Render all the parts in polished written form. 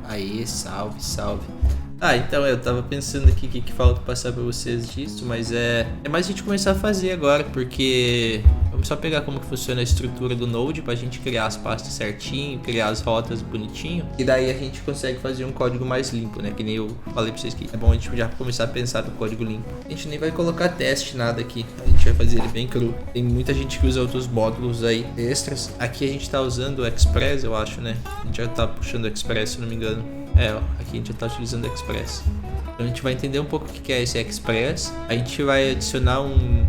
Aí, salve, salve. Então eu tava pensando aqui o que falta passar pra vocês disso, mas é mais a gente começar a fazer agora, porque vamos só pegar como que funciona a estrutura do Node pra gente criar as pastas certinho, criar as rotas bonitinho, e daí a gente consegue fazer um código mais limpo, né? Que nem eu falei pra vocês que é bom a gente já começar a pensar no código limpo. A gente nem vai colocar teste, nada aqui, a gente vai fazer ele bem cru. Tem muita gente que usa outros módulos aí extras. Aqui a gente tá usando o Express, eu acho, né? A gente já tá puxando o Express, se não me engano. Aqui a gente já tá utilizando o Express. Então a gente vai entender um pouco o que é esse Express. A gente vai adicionar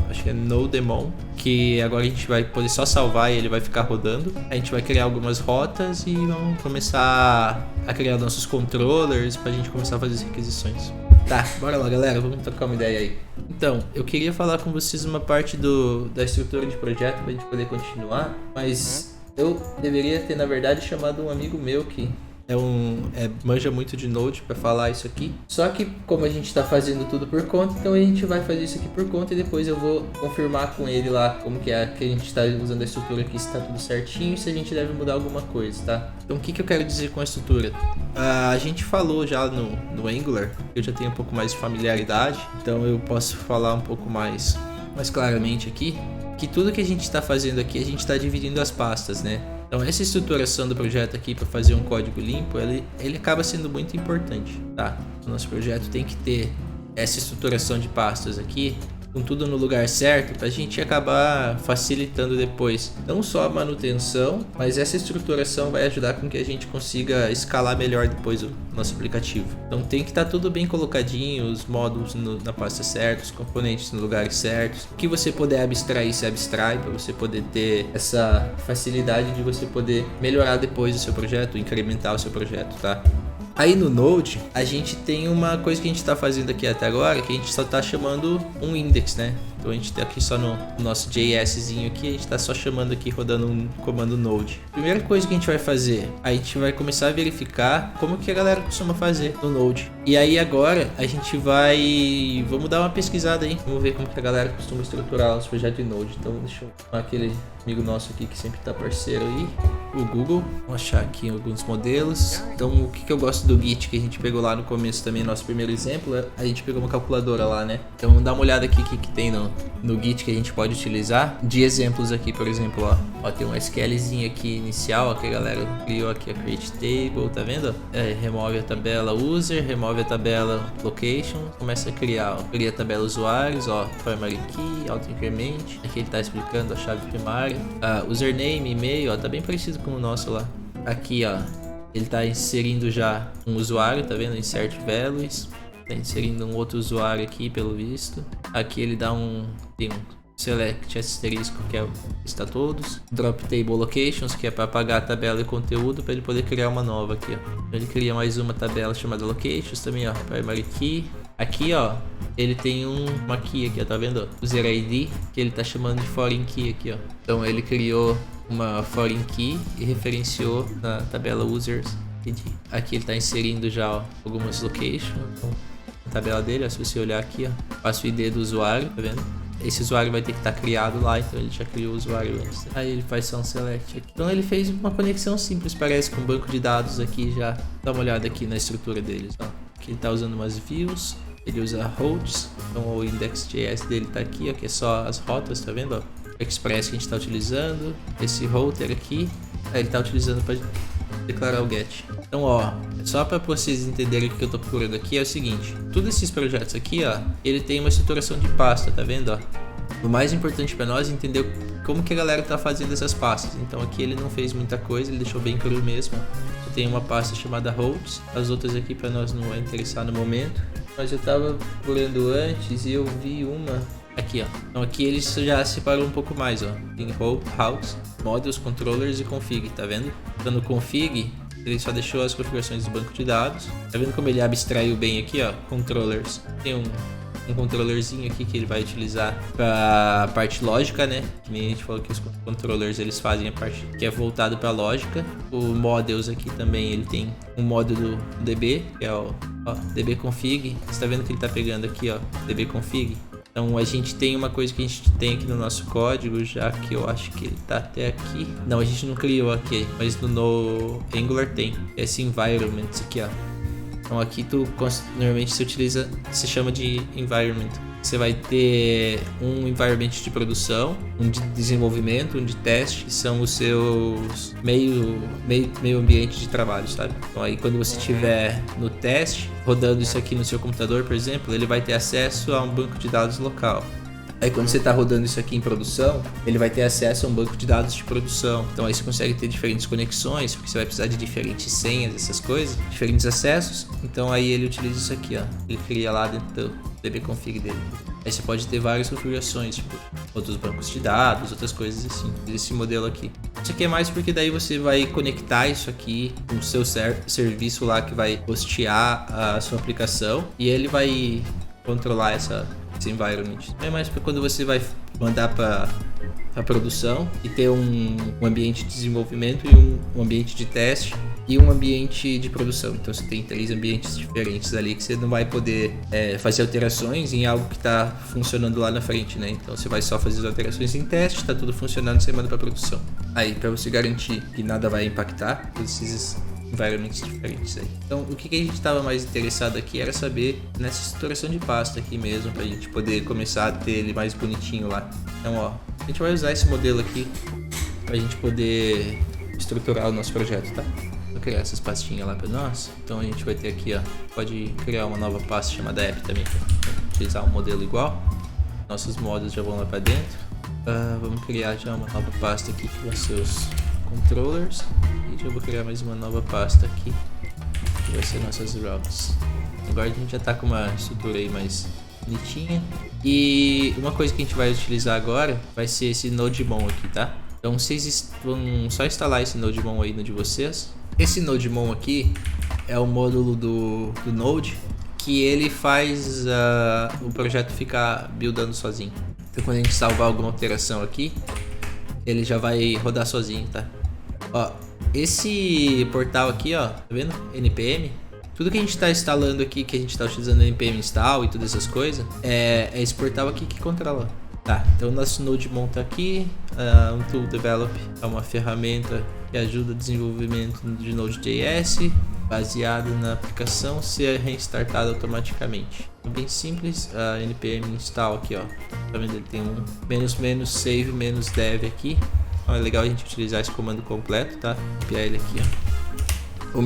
acho que é NodeDemon, que agora a gente vai poder só salvar e ele vai ficar rodando. A gente vai criar algumas rotas e vamos começar a criar nossos controllers pra gente começar a fazer as requisições. Tá, bora lá galera, vamos trocar uma ideia aí. Então, eu queria falar com vocês uma parte da estrutura de projeto pra gente poder continuar, mas eu deveria ter na verdade chamado um amigo meu que manja muito de Node para falar isso aqui. Só que como a gente tá fazendo tudo por conta, então a gente vai fazer isso aqui por conta e depois eu vou confirmar com ele lá como que a gente tá usando a estrutura aqui, se tá tudo certinho e se a gente deve mudar alguma coisa, tá? Então o que eu quero dizer com a estrutura? A gente falou já no Angular, eu já tenho um pouco mais de familiaridade, então eu posso falar um pouco mais claramente aqui, que tudo que a gente está fazendo aqui, a gente está dividindo as pastas, né? Então essa estruturação do projeto aqui para fazer um código limpo, ele acaba sendo muito importante, tá? O nosso projeto tem que ter essa estruturação de pastas aqui, com tudo no lugar certo, para a gente acabar facilitando depois, não só a manutenção, mas essa estruturação vai ajudar com que a gente consiga escalar melhor depois o nosso aplicativo. Então tem que estar tudo bem colocadinho, os módulos na pasta certa, os componentes no lugar certos. O que você puder abstrair, se abstrai, para você poder ter essa facilidade de você poder melhorar depois o seu projeto, incrementar o seu projeto, tá? Aí no Node, a gente tem uma coisa que a gente está fazendo aqui até agora, que a gente só está chamando um index, né? Então a gente está aqui só no nosso JSzinho aqui, a gente está só chamando aqui, rodando um comando Node. Primeira coisa que a gente vai fazer, a gente vai começar a verificar como que a galera costuma fazer no Node. E aí agora a gente vamos dar uma pesquisada aí, vamos ver como que a galera costuma estruturar os projetos em Node. Então deixa eu chamar aquele amigo nosso aqui que sempre tá parceiro aí, o Google. Vamos achar aqui alguns modelos. Então o que eu gosto do Git, que a gente pegou lá no começo também, nosso primeiro exemplo, a gente pegou uma calculadora lá, né? Então vamos dar uma olhada aqui que tem no Git que a gente pode utilizar. De exemplos aqui, por exemplo, ó tem um SQLzinho aqui inicial, ó, que a galera criou aqui, a create table, tá vendo? Remove a tabela user, remove a tabela location, começa a criar, ó, cria a tabela usuários, ó, primary key, auto increment, aqui ele tá explicando a chave primária, username, e-mail, ó, tá bem parecido com o nosso lá. Aqui, ó, ele tá inserindo já um usuário, tá vendo? Insert values, tá inserindo um outro usuário aqui, pelo visto. Aqui ele dá tem um select asterisco, que está todos. Drop table locations, que é para apagar a tabela e conteúdo, para ele poder criar uma nova aqui, ó. Então ele cria mais uma tabela chamada locations também, ó, primary key. Aqui, ó, ele tem uma key aqui, ó, tá vendo? User ID, que ele tá chamando de foreign key aqui, ó. Então ele criou uma foreign key e referenciou na tabela users. Aqui ele tá inserindo já, ó, algumas locations. Então, a tabela dele, ó, se você olhar aqui, ó, passa o ID do usuário, tá vendo? Esse usuário vai ter que estar criado lá, então ele já criou o usuário antes. Aí ele faz só um select aqui. Então ele fez uma conexão simples, parece, com um banco de dados aqui já. Dá uma olhada aqui na estrutura deles, ó. Aqui ele tá usando umas views, ele usa routes, então o index.js dele tá aqui, ó, que é só as rotas, tá vendo, ó? O Express que a gente tá utilizando, esse router aqui, aí ele tá utilizando para declarar o get. Então, ó, só para vocês entenderem o que eu tô procurando aqui é o seguinte: todos esses projetos aqui, ó, ele tem uma estruturação de pasta, tá vendo, ó? O mais importante para nós é entender como que a galera tá fazendo essas pastas. Então aqui ele não fez muita coisa, ele deixou bem cru mesmo. Tem uma pasta chamada routes, as outras aqui para nós não vai interessar no momento. Mas eu tava procurando antes e eu vi uma aqui, ó. Então aqui ele já separou um pouco mais, ó. Tem routes, modules, controllers e config, tá vendo? Então no config ele só deixou as configurações do banco de dados. Tá vendo como ele abstraiu bem aqui, ó? Controllers. Tem um controllerzinho aqui que ele vai utilizar para a parte lógica, né? Que nem a gente falou que os controllers eles fazem a parte que é voltado para lógica. O models aqui também ele tem um módulo DB, que é o dbconfig. Você tá vendo que ele tá pegando aqui, ó, dbconfig. Então a gente tem uma coisa que a gente tem aqui no nosso código, já que eu acho que ele tá até aqui. Não, a gente não criou aqui, mas no Angular tem. Esse environment aqui, ó. Então aqui normalmente se chama de environment. Você vai ter um environment de produção, um de desenvolvimento, um de teste, que são os seus meio ambiente de trabalho, sabe? Então aí quando você estiver no teste, rodando isso aqui no seu computador, por exemplo, ele vai ter acesso a um banco de dados local. Aí quando você está rodando isso aqui em produção, ele vai ter acesso a um banco de dados de produção. Então aí você consegue ter diferentes conexões, porque você vai precisar de diferentes senhas, essas coisas, diferentes acessos. Então aí ele utiliza isso aqui, ó. Ele cria lá dentro do dbconfig dele. Aí você pode ter várias configurações, tipo outros bancos de dados, outras coisas assim, desse modelo aqui. Isso aqui é mais porque daí você vai conectar isso aqui com o seu serviço lá que vai hostear a sua aplicação e ele vai controlar esse environment. É mais para quando você vai mandar para a produção e ter um ambiente de desenvolvimento e um ambiente de teste e um ambiente de produção. Então você tem 3 ambientes diferentes ali que você não vai poder fazer alterações em algo que está funcionando lá na frente, né? Então você vai só fazer as alterações em teste, está tudo funcionando, você manda para produção. Aí para você garantir que nada vai impactar esses environments diferentes aí. Então o que a gente estava mais interessado aqui era saber nessa estruturação de pasta aqui mesmo, pra gente poder começar a ter ele mais bonitinho lá. Então ó, a gente vai usar esse modelo aqui pra gente poder estruturar o nosso projeto, tá? Vou criar essas pastinhas lá pra nós. Então a gente vai ter aqui, ó, pode criar uma nova pasta chamada app também, utilizar um modelo igual. Nossos modos já vão lá pra dentro. Vamos criar já uma nova pasta aqui com os seus controllers. E eu vou criar mais uma nova pasta aqui, que vai ser nossas routes. Agora a gente já tá com uma estrutura aí mais bonitinha. E uma coisa que a gente vai utilizar agora vai ser esse Nodemon aqui, tá? Então vocês vão só instalar esse Nodemon aí no de vocês. Esse Nodemon aqui é o módulo do Node que ele faz o projeto ficar buildando sozinho. Então quando a gente salvar alguma alteração aqui, ele já vai rodar sozinho, tá? Ó, esse portal aqui, ó, tá vendo? NPM. Tudo que a gente tá instalando aqui, que a gente tá utilizando NPM install e todas essas coisas, é esse portal aqui que controla. Tá, então o nosso Nodemon tá aqui. Um Tool Develop é uma ferramenta que ajuda o desenvolvimento de Node.js, baseado na aplicação ser restartada automaticamente. É bem simples. NPM install aqui, ó. Tá vendo? Ele tem um save -dev aqui. É legal a gente utilizar esse comando completo, tá? Copiar ele aqui, ó. O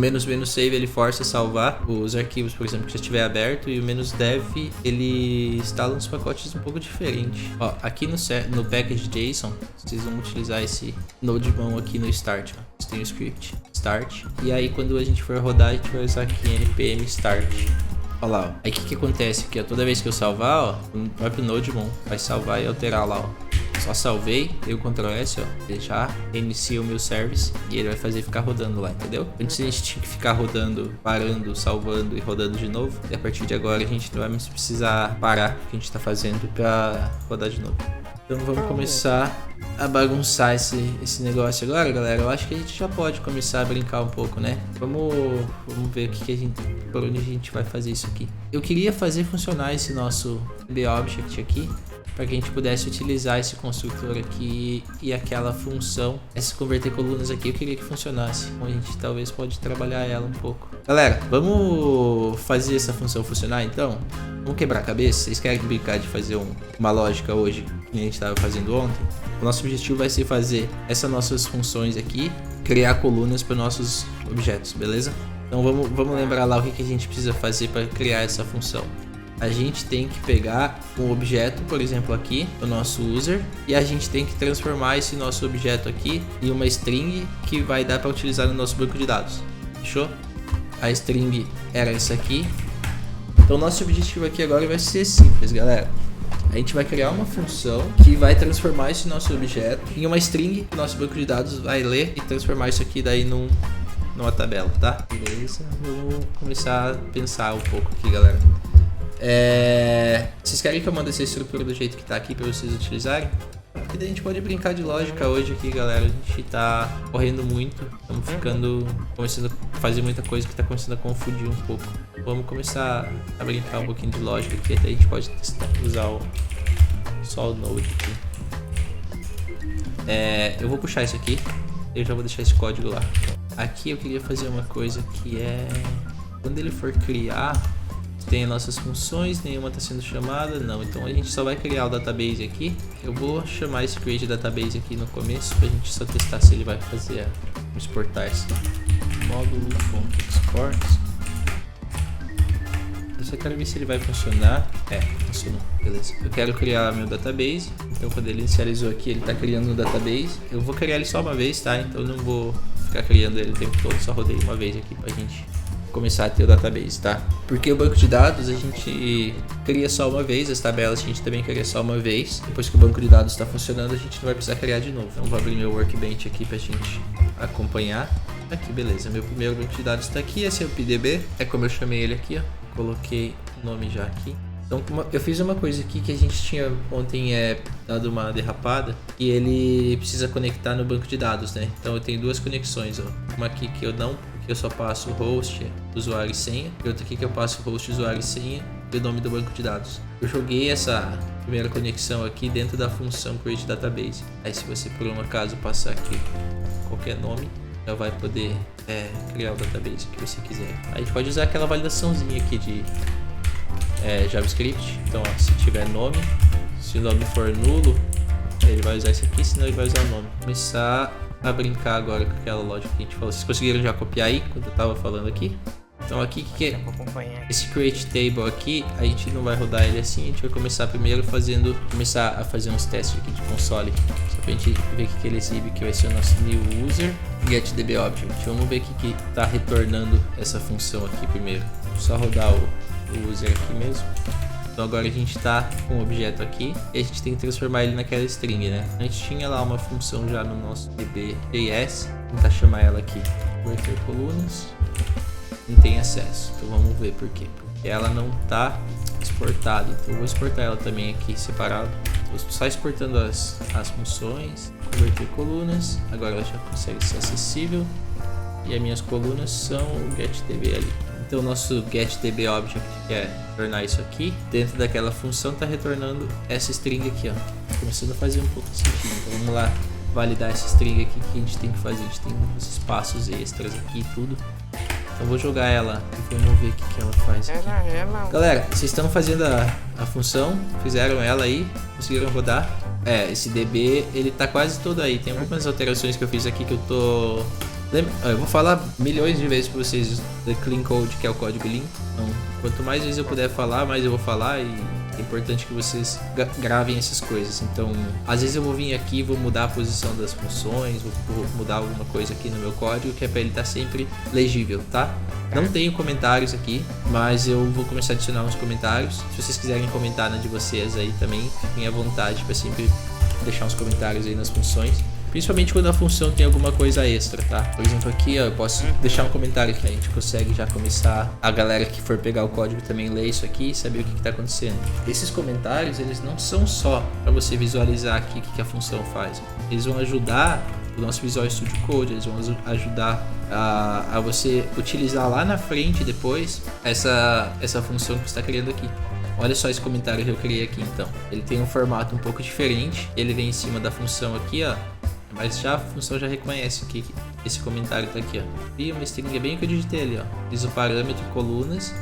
"-save" ele força a salvar os arquivos, por exemplo, que já estiver aberto, e o "-dev" ele instala uns pacotes um pouco diferentes. Ó, aqui no package.json, vocês vão utilizar esse Nodemon aqui no start, ó. Você tem o script start, e aí quando a gente for rodar, a gente vai usar aqui npm start. Olha lá, ó. Aí o que acontece aqui, ó? Toda vez que eu salvar, ó, o próprio Nodemon vai salvar e alterar lá, ó. Só salvei, dei o Ctrl S, ó, ele já inicia o meu service e ele vai fazer ficar rodando lá, entendeu? Antes a gente tinha que ficar rodando, parando, salvando e rodando de novo. E a partir de agora a gente não vai mais precisar parar o que a gente tá fazendo pra rodar de novo. Então vamos começar a bagunçar esse negócio agora, galera. Eu acho que a gente já pode começar a brincar um pouco, né? Vamos ver por onde a gente vai fazer isso aqui. Eu queria fazer funcionar esse nosso BObject aqui, para que a gente pudesse utilizar esse construtor aqui e aquela função, essa converter colunas aqui, eu queria que funcionasse. Então a gente talvez pode trabalhar ela um pouco. Galera, vamos fazer essa função funcionar então? Vamos quebrar a cabeça? Vocês querem brincar de fazer uma lógica hoje, que a gente estava fazendo ontem? O nosso objetivo vai ser fazer essas nossas funções aqui, criar colunas para nossos objetos, beleza? Então vamos lembrar lá o que a gente precisa fazer para criar essa função. A gente tem que pegar um objeto, por exemplo aqui, o nosso user, e a gente tem que transformar esse nosso objeto aqui em uma string que vai dar para utilizar no nosso banco de dados. Fechou? A string era essa aqui. Então nosso objetivo aqui agora vai ser simples, galera. A gente vai criar uma função que vai transformar esse nosso objeto em uma string que o nosso banco de dados vai ler e transformar isso aqui daí numa tabela, tá? Beleza? Vamos começar a pensar um pouco aqui, galera. Vocês querem que eu mande essa estrutura do jeito que tá aqui pra vocês utilizarem? Porque daí a gente pode brincar de lógica hoje aqui, galera. A gente tá correndo muito, estamos começando a fazer muita coisa que tá começando a confundir um pouco. Vamos começar a brincar um pouquinho de lógica aqui, até a gente pode usar só o Node aqui. Eu vou puxar isso aqui. Eu já vou deixar esse código lá. Aqui eu queria fazer uma coisa que é... Quando ele for criar, tem as nossas funções, nenhuma está sendo chamada. Não, então a gente só vai criar o database aqui. Eu vou chamar esse create database aqui no começo pra gente só testar se ele vai fazer exportar esse módulo.export. Eu só quero ver se ele vai funcionar. Funcionou, beleza. Eu quero criar meu database. Então quando ele inicializou aqui, ele está criando um database. Eu vou criar ele só uma vez, tá? Então eu não vou ficar criando ele o tempo todo, só rodei uma vez aqui pra gente começar a ter o database, tá? Porque o banco de dados a gente cria só uma vez, as tabelas a gente também cria só uma vez. Depois que o banco de dados está funcionando, a gente não vai precisar criar de novo. Então vou abrir meu workbench aqui pra gente acompanhar. Aqui, beleza, meu primeiro banco de dados está aqui, esse é o PDB, é como eu chamei ele aqui, ó. Coloquei o nome já aqui. Então eu fiz uma coisa aqui que a gente tinha ontem dado uma derrapada, e ele precisa conectar no banco de dados, né? Então eu tenho duas conexões, ó. Uma aqui que eu só passo host, usuário e senha, e outra aqui que eu passo host, usuário e senha e o nome do banco de dados. Eu joguei essa primeira conexão aqui dentro da função create database. Aí se você por um acaso passar aqui qualquer nome, já vai poder criar o database que você quiser. Aí pode usar aquela validaçãozinha aqui de JavaScript. Então ó, se tiver nome, se o nome for nulo, ele vai usar isso aqui, senão ele vai usar o nome. Começar a brincar agora com aquela lógica que a gente falou. Vocês conseguiram já copiar aí quando eu tava falando aqui? Então aqui que é esse create table aqui, a gente não vai rodar ele assim, a gente vai começar primeiro começar a fazer uns testes aqui de console, só pra gente ver o que ele exibe, que vai ser o nosso new user getDBObject. Vamos ver o que tá retornando essa função aqui primeiro. Só rodar o user aqui mesmo. Então agora a gente está com o objeto aqui e a gente tem que transformar ele naquela string, né? A gente tinha lá uma função já no nosso db.js, vou tentar chamar ela aqui, converter colunas, não tem acesso. Então vamos ver por quê. Porque ela não está exportada, então eu vou exportar ela também aqui separado. Estou só exportando as funções, converter colunas, agora ela já consegue ser acessível e as minhas colunas são o getDB ali. Então o nosso getDBObject quer retornar isso aqui, dentro daquela função está retornando essa string aqui, ó. Começando a fazer um pouco de sentido. Então vamos lá validar essa string aqui, que a gente tem que fazer. A gente tem uns espaços extras aqui e tudo. Então eu vou jogar ela e vamos ver o que ela faz aqui. Galera, vocês estão fazendo a função, fizeram ela aí, conseguiram rodar. Esse DB ele tá quase todo aí. Tem algumas alterações que eu fiz aqui que eu tô... Eu vou falar milhões de vezes para vocês do Clean Code, que é o código limpo. Então, quanto mais vezes eu puder falar, mais eu vou falar, e é importante que vocês gravem essas coisas. Então, às vezes eu vou vir aqui, vou mudar a posição das funções, vou mudar alguma coisa aqui no meu código, que é para ele estar sempre legível, tá? Não tenho comentários aqui, mas eu vou começar a adicionar uns comentários. Se vocês quiserem comentar na de vocês aí também, fiquem à vontade para sempre deixar uns comentários aí nas funções. Principalmente quando a função tem alguma coisa extra, tá? Por exemplo aqui, ó, eu posso deixar um comentário que a gente consegue já começar, a galera que for pegar o código também ler isso aqui e saber o que está acontecendo. Esses comentários, eles não são só para você visualizar aqui o que a função faz. Eles vão ajudar o nosso Visual Studio Code, eles vão ajudar a você utilizar lá na frente depois essa função que você está criando aqui. Olha só esse comentário que eu criei aqui então. Ele tem um formato um pouco diferente, ele vem em cima da função aqui, ó. Mas já a função já reconhece que esse comentário tá aqui, ó. E uma string bem que eu digitei ali, ó. Fiz o parâmetro colunas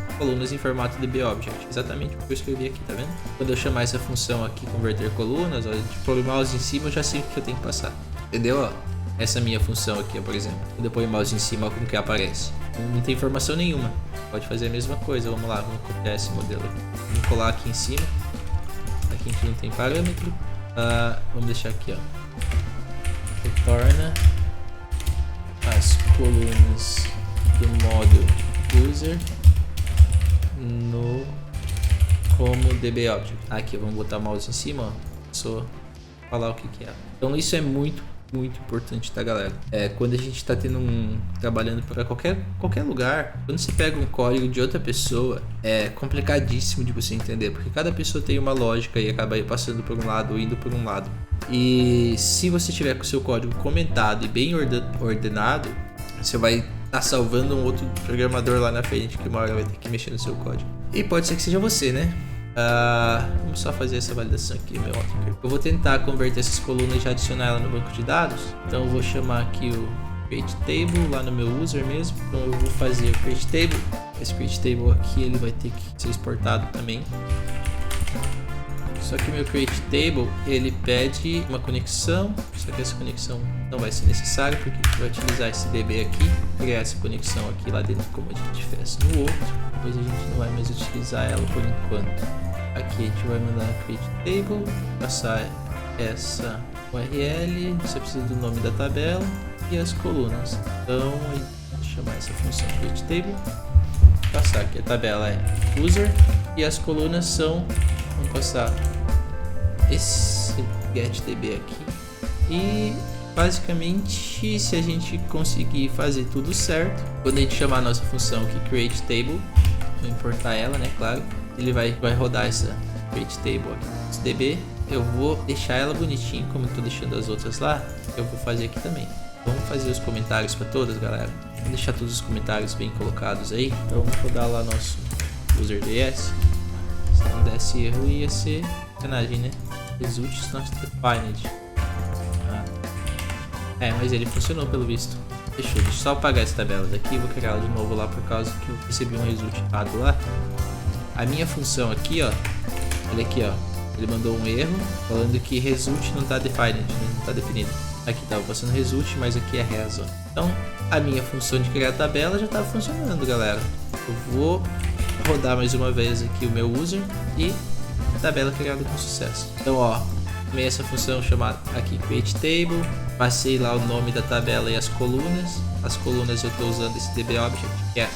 em formato dbObject. Exatamente o que eu escrevi aqui, tá vendo? Quando eu chamar essa função aqui, converter colunas, ó, de pôr o mouse em cima, eu já sei o que eu tenho que passar. Entendeu, ó? Essa minha função aqui, ó, por exemplo. Quando eu ponho o mouse em cima, ó, como que aparece. Não tem informação nenhuma. Pode fazer a mesma coisa. Vamos lá, vamos copiar esse modelo aqui. Vamos colar aqui em cima. Aqui a gente não tem parâmetro. Vamos deixar aqui, ó. Retorna as colunas do módulo user como dbObject. Aqui, vamos botar o mouse em cima, ó. Só falar o que é. Então isso é muito importante, tá, galera? Quando a gente tá trabalhando para qualquer lugar, quando você pega um código de outra pessoa, é complicadíssimo de você entender, porque cada pessoa tem uma lógica e acaba passando por um lado ou indo por um lado. E se você tiver com o seu código comentado e bem ordenado, você vai estar salvando um outro programador lá na frente que uma hora vai ter que mexer no seu código. E pode ser que seja você, né? Vamos só fazer essa validação aqui, meu author. Eu vou tentar converter essas colunas e já adicionar ela no banco de dados. Então eu vou chamar aqui o create table lá no meu user mesmo. Então eu vou fazer o create table. Esse create table aqui ele vai ter que ser exportado também. Só que o meu create table ele pede uma conexão, só que essa conexão não vai ser necessária porque a gente vai utilizar esse DB aqui, criar essa conexão aqui lá dentro como a gente fez no outro. Depois a gente não vai mais utilizar ela por enquanto. Aqui a gente vai mandar create table, passar essa URL, você precisa do nome da tabela e as colunas. Então a gente vai chamar essa função create table, passar aqui a tabela é user e as colunas são, vamos passar esse getDB aqui e basicamente se a gente conseguir fazer tudo certo, quando a gente chamar a nossa função aqui create table, vou importar ela, né, claro, ele vai rodar essa create table aqui, esse DB, eu vou deixar ela bonitinha como eu tô deixando as outras lá, eu vou fazer aqui também. Vamos fazer os comentários para todas, galera. Vou deixar todos os comentários bem colocados aí. Então vamos rodar lá nosso user.ds. Se não desse erro ia ser sacanagem, né? Results not defined. Mas ele funcionou pelo visto. Fechou, deixa eu só apagar essa tabela daqui. Vou criar ela de novo lá por causa que eu recebi um result errado lá. A minha função aqui, ó. Olha aqui, ó. Ele mandou um erro falando que result não está defined, não está definido. Aqui estava passando result, mas aqui é res, ó. Então a minha função de criar a tabela já estava funcionando, galera. Eu vou rodar mais uma vez aqui o meu user e a tabela criada com sucesso. Então, ó, tomei essa função chamada aqui create table, passei lá o nome da tabela e as colunas. As colunas eu estou usando esse DB object, que é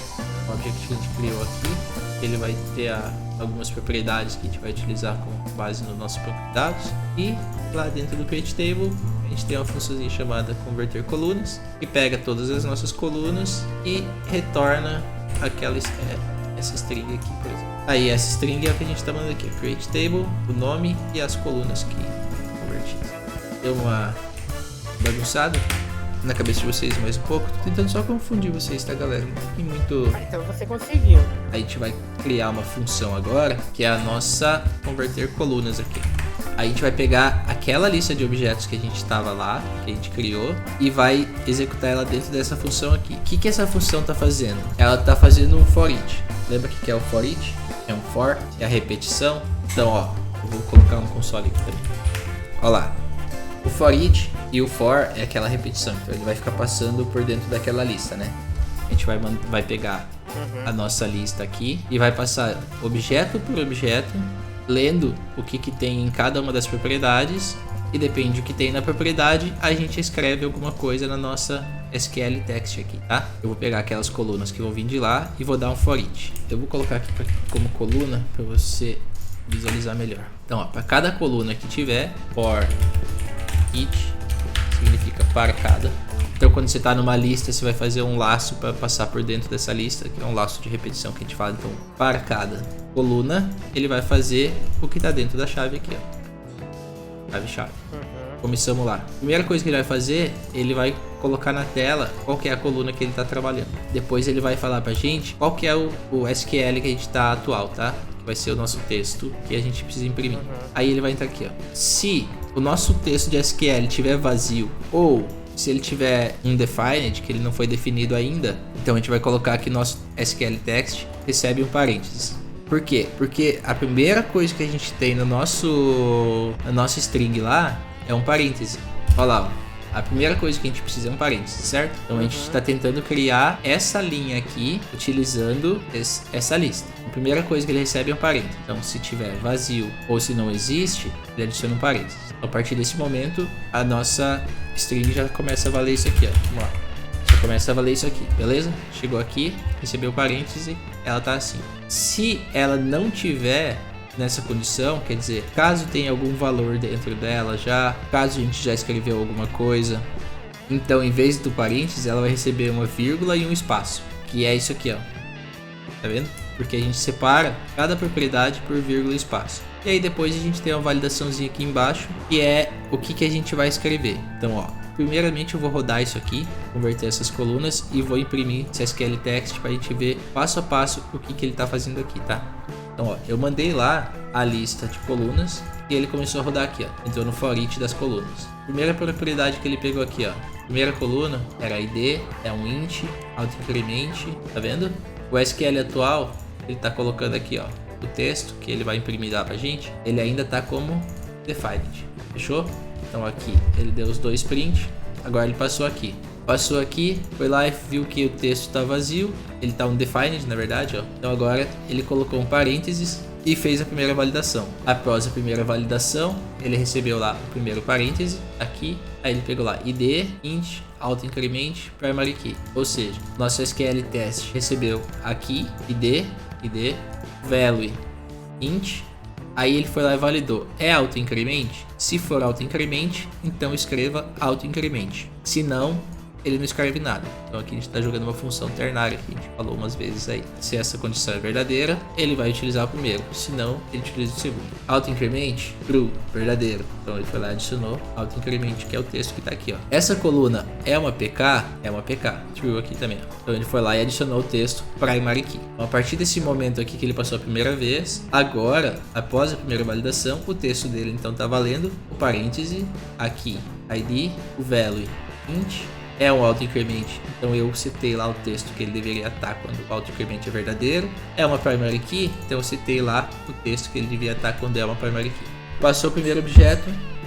o object que a gente criou aqui. Ele vai ter algumas propriedades que a gente vai utilizar com base no nosso banco de dados. E lá dentro do create table a gente tem uma funçãozinha chamada converter colunas, que pega todas as nossas colunas e retorna aquela essa string aqui, por exemplo. Aí essa string é o que a gente está mandando aqui, create table, o nome e as colunas que convertidas. Deu uma bagunçada na cabeça de vocês mais um pouco. Tô tentando só confundir vocês, tá, galera? Não tem muito... Então você conseguiu. A gente vai criar uma função agora, que é a nossa converter colunas aqui. A gente vai pegar aquela lista de objetos que a gente estava lá, que a gente criou, e vai executar ela dentro dessa função aqui. O que essa função está fazendo? Ela está fazendo um for each. Lembra o que é o for each? É um for, é a repetição. Então, ó, eu vou colocar um console aqui também. Ó lá. O for each e o for é aquela repetição. Então ele vai ficar passando por dentro daquela lista, né? A gente vai pegar a nossa lista aqui e vai passar objeto por objeto, lendo o que tem em cada uma das propriedades, e depende do que tem na propriedade, a gente escreve alguma coisa na nossa SQL text aqui, tá? Eu vou pegar aquelas colunas que vão vir de lá e vou dar um for each. Eu vou colocar aqui como coluna para você visualizar melhor. Então, ó, para cada coluna que tiver, for each significa para cada. Então, quando você está numa lista, você vai fazer um laço para passar por dentro dessa lista, que é um laço de repetição que a gente fala. Então, para cada coluna, ele vai fazer o que está dentro da chave aqui, ó. Chave. Começamos lá. Primeira coisa que ele vai fazer, ele vai colocar na tela qual que é a coluna que ele está trabalhando. Depois ele vai falar pra gente qual que é o SQL que a gente está atual, tá? Que vai ser o nosso texto que a gente precisa imprimir. Aí ele vai entrar aqui, ó. Se o nosso texto de SQL tiver vazio ou se ele tiver undefined, que ele não foi definido ainda, então a gente vai colocar aqui nosso SQL text recebe um parênteses. Por quê? Porque a primeira coisa que a gente tem na nossa string lá é um parêntese. Olha lá, ó. A primeira coisa que a gente precisa é um parêntese, certo? Então a gente está tentando criar essa linha aqui utilizando essa lista. A primeira coisa que ele recebe é um parêntese. Então se tiver vazio ou se não existe, ele adiciona um parêntese. Então, a partir desse momento, a nossa string já começa a valer isso aqui, ó. Vamos lá. Já começa a valer isso aqui, beleza? Chegou aqui, recebeu parêntese, ela tá assim. Se ela não tiver nessa condição, quer dizer, caso tenha algum valor dentro dela já, caso a gente já escreveu alguma coisa, então em vez do parênteses, ela vai receber uma vírgula e um espaço, que é isso aqui, ó. Tá vendo? Porque a gente separa cada propriedade por vírgula e espaço. E aí depois a gente tem uma validaçãozinha aqui embaixo, que é o que a gente vai escrever. Então, ó, primeiramente eu vou rodar isso aqui, converter essas colunas e vou imprimir esse SQL text para a gente ver passo a passo o que ele está fazendo aqui, tá? Então, ó, eu mandei lá a lista de colunas e ele começou a rodar aqui, ó. Entrou no for each das colunas. Primeira propriedade que ele pegou aqui, ó. Primeira coluna era id, é um int, auto-incremente, tá vendo? O SQL atual, ele tá colocando aqui, ó, o texto que ele vai imprimir lá pra gente, ele ainda tá como defined, fechou? Então aqui ele deu os 2 print, agora ele passou aqui, foi lá e viu que o texto tá vazio, ele tá undefined na verdade, ó. Então agora ele colocou um parênteses e fez a primeira validação. Após a primeira validação, ele recebeu lá o primeiro parêntese aqui, aí ele pegou lá id, int, auto-increment, primary key, ou seja, nosso SQL test recebeu aqui id, value, int, aí ele foi lá e validou. É auto-increment? Se for auto-increment, então escreva auto-increment. Se não, ele não escreve nada. Então aqui a gente está jogando uma função ternária que a gente falou umas vezes aí. Se essa condição é verdadeira, ele vai utilizar o primeiro. Se não, ele utiliza o segundo. Auto-increment, true, verdadeiro. Então ele foi lá e adicionou auto-increment, que é o texto que está aqui, ó. Essa coluna é uma PK? É uma PK. True aqui também, ó. Então ele foi lá e adicionou o texto primary key. Então, a partir desse momento aqui que ele passou a primeira vez, agora, após a primeira validação, o texto dele então está valendo o parêntese aqui, id, o value, int, é um auto-increment, então eu citei lá o texto que ele deveria estar quando o auto-increment é verdadeiro. É uma primary key, então eu citei lá o texto que ele devia estar quando é uma primary key. Passou o primeiro objeto,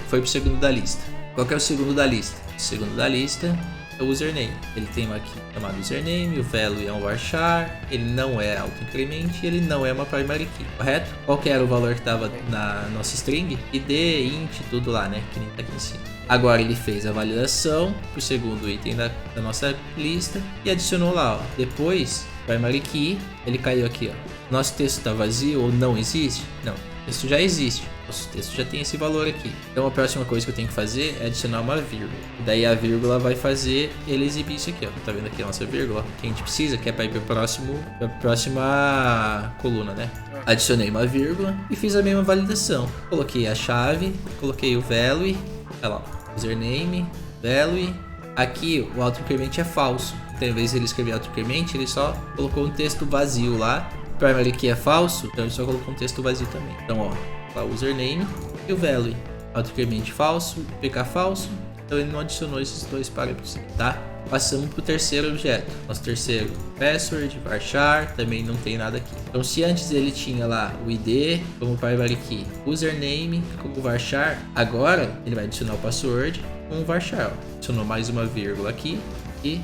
foi para o segundo da lista. Qual que é o segundo da lista? O segundo da lista é o username. Ele tem uma aqui chamado username, o value é um varchar, ele não é auto-increment e ele não é uma primary key, correto? Qual que era o valor que estava na nossa string? id, int, tudo lá, né? Que nem tá aqui em cima. Agora ele fez a validação pro segundo item da nossa lista e adicionou lá, ó. Depois, primary key, ele caiu aqui, ó. Nosso texto está vazio ou não existe? Não, o texto já existe. Nosso texto já tem esse valor aqui. Então a próxima coisa que eu tenho que fazer é adicionar uma vírgula. E daí a vírgula vai fazer ele exibir isso aqui, ó. Tá vendo aqui a nossa vírgula? Que a gente precisa, que é para ir pra próxima coluna, né? Adicionei uma vírgula e fiz a mesma validação. Coloquei a chave, coloquei o value. Olha lá, username, value. Aqui o auto-increment é falso. Então, em vez de ele escrever auto-increment, ele só colocou um texto vazio lá. Primary key é falso, então ele só colocou um texto vazio também. Então, ó, lá o username e o value. Auto-increment falso, PK falso. Então ele não adicionou esses dois parâmetros aqui, tá? Passamos para o terceiro objeto. Nosso terceiro, password, varchar, também não tem nada aqui. Então se antes ele tinha lá o id como primary key, username como varchar, agora ele vai adicionar o password como varchar. Ó. Adicionou mais uma vírgula aqui e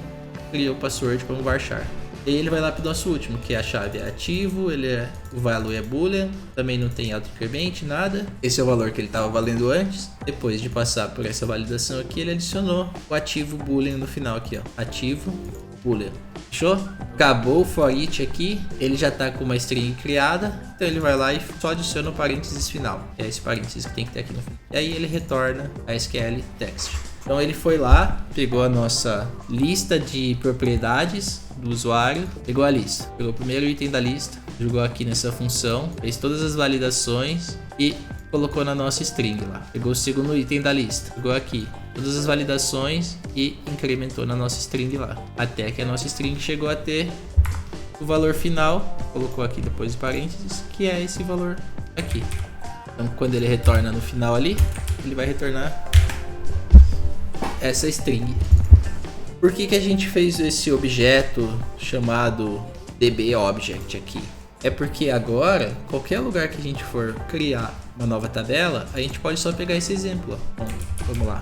criou o password como varchar. E ele vai lá para o nosso último, que é a chave é ativo, o value é boolean, também não tem auto-increment, nada. Esse é o valor que ele estava valendo antes. Depois de passar por essa validação aqui, ele adicionou o ativo boolean no final aqui, ó. Ativo boolean. Fechou? Acabou o for each aqui, ele já está com uma string criada, então ele vai lá e só adiciona o parênteses final, que é esse parênteses que tem que ter aqui no final. E aí ele retorna a SQL text. Então ele foi lá, pegou a nossa lista de propriedades do usuário, pegou a lista, pegou o primeiro item da lista, jogou aqui nessa função, fez todas as validações e colocou na nossa string lá. Pegou o segundo item da lista, jogou aqui todas as validações e incrementou na nossa string lá, até que a nossa string chegou a ter o valor final, colocou aqui depois de parênteses, que é esse valor aqui. Então quando ele retorna no final ali, ele vai retornar essa string. Por que a gente fez esse objeto chamado dbObject aqui? É porque agora, qualquer lugar que a gente for criar uma nova tabela, a gente pode só pegar esse exemplo. Ó. Bom, vamos lá.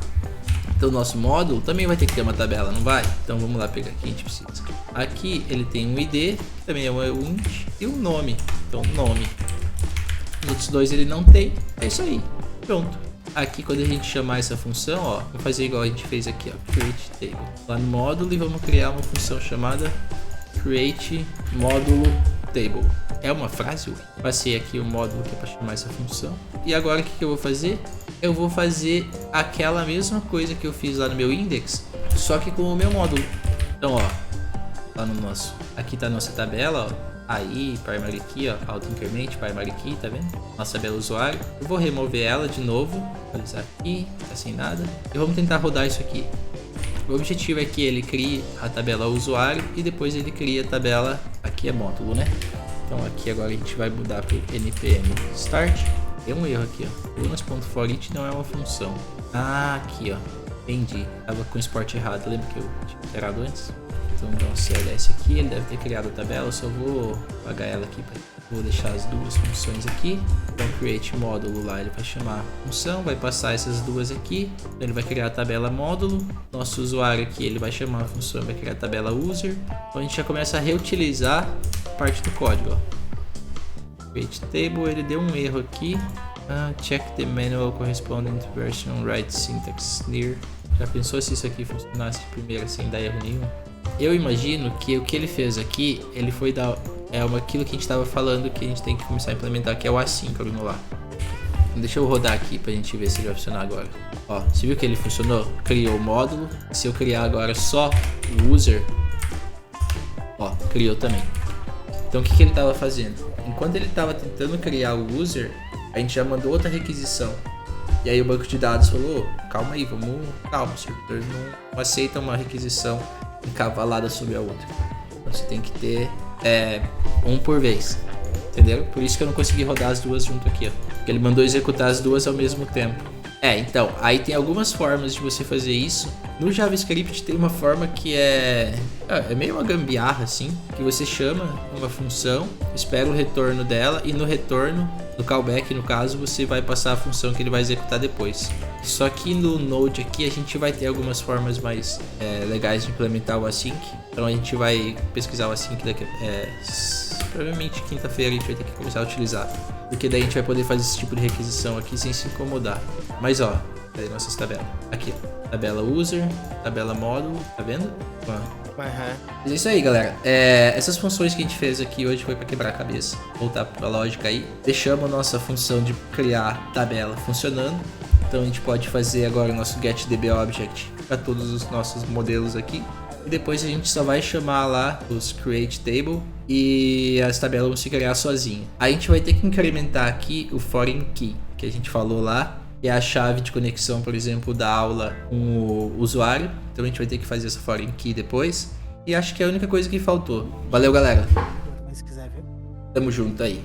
Então o nosso módulo também vai ter que ter uma tabela, não vai? Então vamos lá pegar aqui, a gente precisa. Aqui ele tem um id, que também é um int, e um nome. Então nome. Os outros dois ele não tem. É isso aí. Pronto. Aqui quando a gente chamar essa função, ó, vou fazer igual a gente fez aqui, ó, create table. Lá no módulo e vamos criar uma função chamada create módulo table. É uma frase? Passei aqui o módulo que é para chamar essa função. E agora o que eu vou fazer? Eu vou fazer aquela mesma coisa que eu fiz lá no meu index, só que com o meu módulo. Então, ó, lá no nosso, aqui tá a nossa tabela, ó. Aí, primary key, ó, auto-increment, primary key, tá vendo? Nossa tabela usuário. Eu vou remover ela de novo, atualizar aqui, tá sem nada. E vamos tentar rodar isso aqui. O objetivo é que ele crie a tabela usuário e depois ele cria a tabela, aqui é módulo, né? Então aqui agora a gente vai mudar para npm start. Tem um erro aqui, ó. Colunas.forIt não é uma função. Ah, aqui, ó. Entendi. Tava com o export errado. Lembra que eu tinha alterado antes? Então dá um CLS aqui. Ele deve ter criado a tabela. Eu só vou apagar ela aqui. Vou deixar as duas funções aqui. Então create módulo lá. Ele vai chamar a função. Vai passar essas duas aqui. Então ele vai criar a tabela módulo. Nosso usuário aqui, ele vai chamar a função. Vai criar a tabela user. Então a gente já começa a reutilizar parte do código, ó. Create table, ele deu um erro aqui. Check the manual corresponding to version right syntax near. Já pensou se isso aqui funcionasse de primeira sem dar erro nenhum? Eu imagino que o que ele fez aqui, ele foi dar aquilo que a gente estava falando que a gente tem que começar a implementar, que é o assíncrono lá. Deixa eu rodar aqui pra gente ver se ele vai funcionar agora. Ó, você viu que ele funcionou? Criou o módulo. Se eu criar agora só o user, ó, criou também. Então o que ele estava fazendo? Enquanto ele estava tentando criar o user, a gente já mandou outra requisição. E aí o banco de dados falou, calma aí, calma, o servidor não aceita uma requisição encavalada sobre a outra. Então você tem que ter um por vez, entendeu? Por isso que eu não consegui rodar as duas junto aqui, ó. Porque ele mandou executar as duas ao mesmo tempo. Então, aí tem algumas formas de você fazer isso. No JavaScript tem uma forma que é meio uma gambiarra assim, que você chama uma função, espera o retorno dela e no retorno, no callback no caso, você vai passar a função que ele vai executar depois. Só que no Node aqui a gente vai ter algumas formas mais legais de implementar o async. Então a gente vai pesquisar o async daqui, provavelmente quinta-feira a gente vai ter que começar a utilizar. Porque daí a gente vai poder fazer esse tipo de requisição aqui sem se incomodar. Mas ó, cadê nossas tabelas? Aqui, ó. Tabela user, tabela módulo, tá vendo? Mas é isso aí, galera. Essas funções que a gente fez aqui hoje foi para quebrar a cabeça. Voltar para a lógica aí. Deixamos a nossa função de criar tabela funcionando. Então a gente pode fazer agora o nosso getDBObject para todos os nossos modelos aqui. E depois a gente só vai chamar lá os create table e as tabelas vão se criar sozinhas. A gente vai ter que incrementar aqui o foreign key que a gente falou lá, que é a chave de conexão, por exemplo, da aula com o usuário. Então a gente vai ter que fazer essa foreign key depois. E acho que é a única coisa que faltou. Valeu, galera. Tamo junto aí.